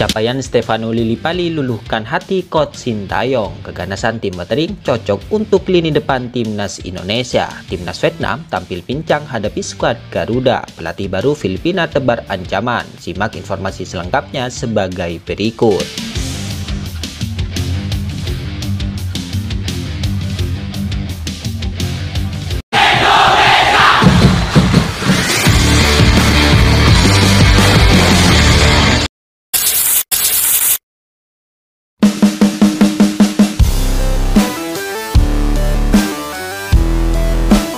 Capaian Stefano Lillipali luluhkan hati Coach Sintayong. Keganasan tim Watering cocok untuk lini depan timnas Indonesia. Timnas Vietnam tampil pincang hadapi skuad Garuda. Pelatih baru Filipina tebar ancaman. Simak informasi selengkapnya sebagai berikut.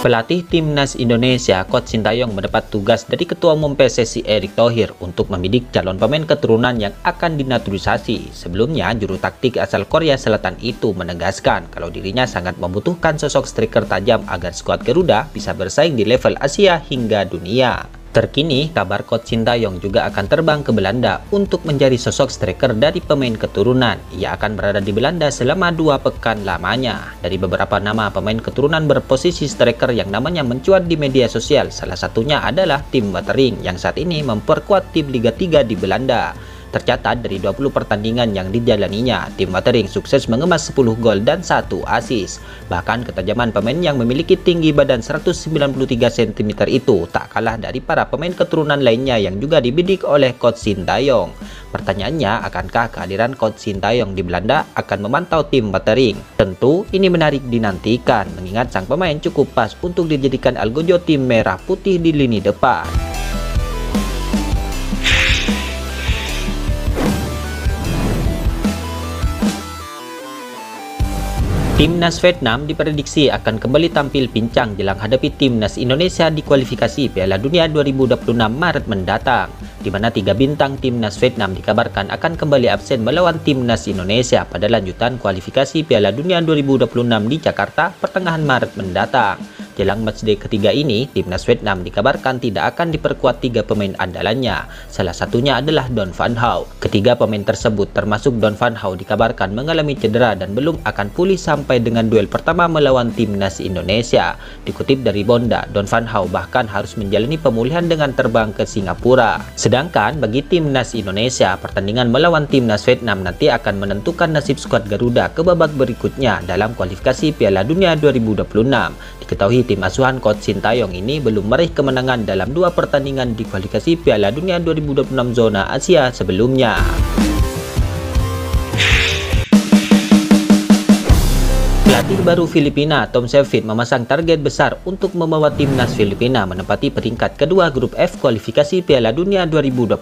Pelatih Timnas Indonesia, Coach Sintayong mendapat tugas dari Ketua Umum PSSI Erick Thohir untuk membidik calon pemain keturunan yang akan dinaturalisasi. Sebelumnya, juru taktik asal Korea Selatan itu menegaskan kalau dirinya sangat membutuhkan sosok striker tajam agar skuad Garuda bisa bersaing di level Asia hingga dunia. Terkini, kabar Coach Sintayong juga akan terbang ke Belanda untuk mencari sosok striker dari pemain keturunan. Ia akan berada di Belanda selama 2 pekan lamanya. Dari beberapa nama pemain keturunan berposisi striker yang namanya mencuat di media sosial, salah satunya adalah tim Watering yang saat ini memperkuat tim Liga 3 di Belanda. Tercatat dari 20 pertandingan yang dijalaninya, tim Watering sukses mengemas 10 gol dan 1 assist. Bahkan ketajaman pemain yang memiliki tinggi badan 193 cm itu tak kalah dari para pemain keturunan lainnya yang juga dibidik oleh Coach Sintayong. Pertanyaannya, akankah kehadiran Coach Sintayong di Belanda akan memantau tim Watering? Tentu ini menarik dinantikan, mengingat sang pemain cukup pas untuk dijadikan algojo tim merah putih di lini depan. Timnas Vietnam diprediksi akan kembali tampil pincang jelang hadapi Timnas Indonesia di kualifikasi Piala Dunia 2026 Maret mendatang, di mana 3 bintang Timnas Vietnam dikabarkan akan kembali absen melawan Timnas Indonesia pada lanjutan kualifikasi Piala Dunia 2026 di Jakarta pertengahan Maret mendatang. Jelang matchday ketiga ini, Timnas Vietnam dikabarkan tidak akan diperkuat 3 pemain andalannya. Salah satunya adalah Don Van Hau. Ketiga pemain tersebut termasuk Don Van Hau dikabarkan mengalami cedera dan belum akan pulih sampai dengan duel pertama melawan Timnas Indonesia. Dikutip dari Bonda, Don Van Hau bahkan harus menjalani pemulihan dengan terbang ke Singapura. Sedangkan bagi Timnas Indonesia, pertandingan melawan Timnas Vietnam nanti akan menentukan nasib skuad Garuda ke babak berikutnya dalam kualifikasi Piala Dunia 2026. Diketahui tim asuhan Coach Sintayong ini belum meraih kemenangan dalam 2 pertandingan di kualifikasi Piala Dunia 2026 zona Asia sebelumnya. Pelatih baru Filipina, Tom Sheffield, memasang target besar untuk membawa timnas Filipina menempati peringkat kedua grup F kualifikasi Piala Dunia 2026.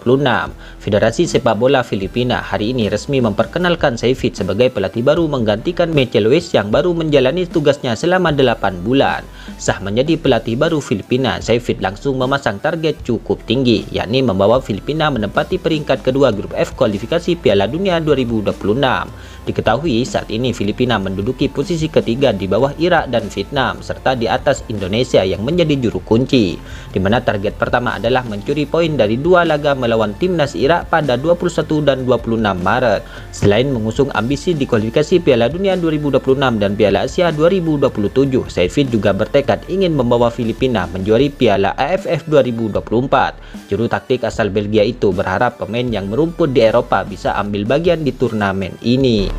Federasi Sepak Bola Filipina hari ini resmi memperkenalkan Sheffield sebagai pelatih baru menggantikan Michael Weiss yang baru menjalani tugasnya selama 8 bulan. Sah menjadi pelatih baru Filipina, Sheffield langsung memasang target cukup tinggi, yakni membawa Filipina menempati peringkat kedua grup F kualifikasi Piala Dunia 2026. Diketahui saat ini Filipina menduduki posisi ketiga di bawah Irak dan Vietnam, serta di atas Indonesia yang menjadi juru kunci, di mana target pertama adalah mencuri poin dari 2 laga melawan timnas Irak pada 21 dan 26 Maret. Selain mengusung ambisi di kualifikasi Piala Dunia 2026 dan Piala Asia 2027, Sheffield juga bertekad ingin membawa Filipina menjuari Piala AFF 2024. Juru taktik asal Belgia itu berharap pemain yang merumput di Eropa bisa ambil bagian di turnamen ini.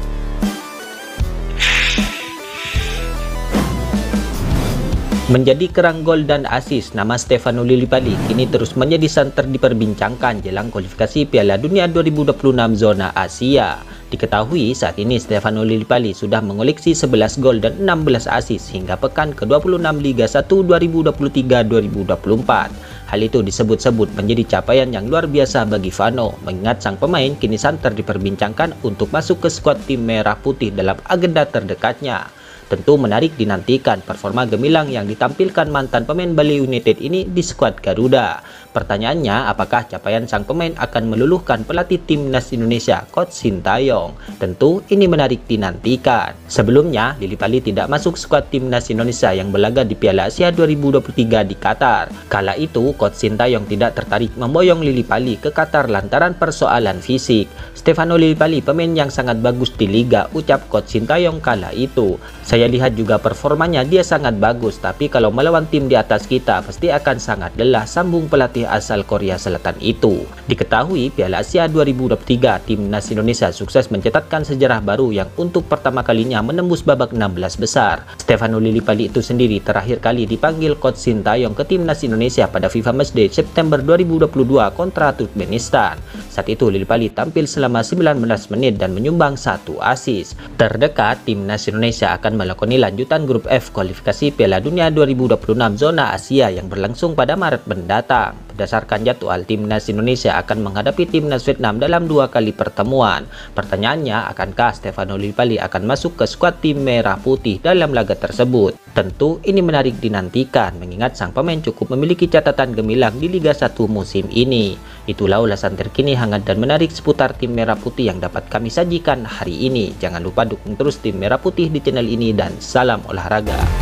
Menjadi kerang gol dan assist, nama Stefano Lillipali kini terus menjadi santer diperbincangkan jelang kualifikasi Piala Dunia 2026 zona Asia. Diketahui saat ini Stefano Lillipali sudah mengoleksi 11 gol dan 16 assist hingga pekan ke-26 Liga 1 2023-2024. Hal itu disebut-sebut menjadi capaian yang luar biasa bagi Vano, mengingat sang pemain kini santer diperbincangkan untuk masuk ke skuad tim merah putih dalam agenda terdekatnya. Tentu menarik dinantikan performa gemilang yang ditampilkan mantan pemain Bali United ini di skuad Garuda. Pertanyaannya, apakah capaian sang pemain akan meluluhkan pelatih timnas Indonesia, Coach Sintayong? Tentu ini menarik dinantikan. Sebelumnya, Lillipali tidak masuk skuad timnas Indonesia yang berlaga di Piala Asia 2023 di Qatar. Kala itu, Coach Sintayong tidak tertarik memboyong Lillipali ke Qatar lantaran persoalan fisik. Stefano Lillipali pemain yang sangat bagus di liga, ucap Coach Sintayong kala itu. Saya lihat juga performanya dia sangat bagus, tapi kalau melawan tim di atas kita pasti akan sangat lelah, sambung pelatih putih asal Korea Selatan itu. Diketahui Piala Asia 2023, timnas Indonesia sukses mencetakkan sejarah baru yang untuk pertama kalinya menembus babak 16 besar. Stefano Lillipali itu sendiri terakhir kali dipanggil Coach Sintayong ke timnas Indonesia pada FIFA Matchday September 2022 kontra Turkmenistan. Saat itu Lillipali tampil selama 19 menit dan menyumbang 1 assist. Terdekat, timnas Indonesia akan melakoni lanjutan grup F kualifikasi Piala Dunia 2026 zona Asia yang berlangsung pada Maret mendatang. Berdasarkan jadwal, timnas Indonesia akan menghadapi timnas Vietnam dalam 2 kali pertemuan. Pertanyaannya, akankah Stefano Lillipali akan masuk ke skuad tim merah putih dalam laga tersebut? Tentu ini menarik dinantikan mengingat sang pemain cukup memiliki catatan gemilang di Liga 1 musim ini. Itulah ulasan terkini hangat dan menarik seputar tim merah putih yang dapat kami sajikan hari ini. Jangan lupa dukung terus tim merah putih di channel ini dan salam olahraga.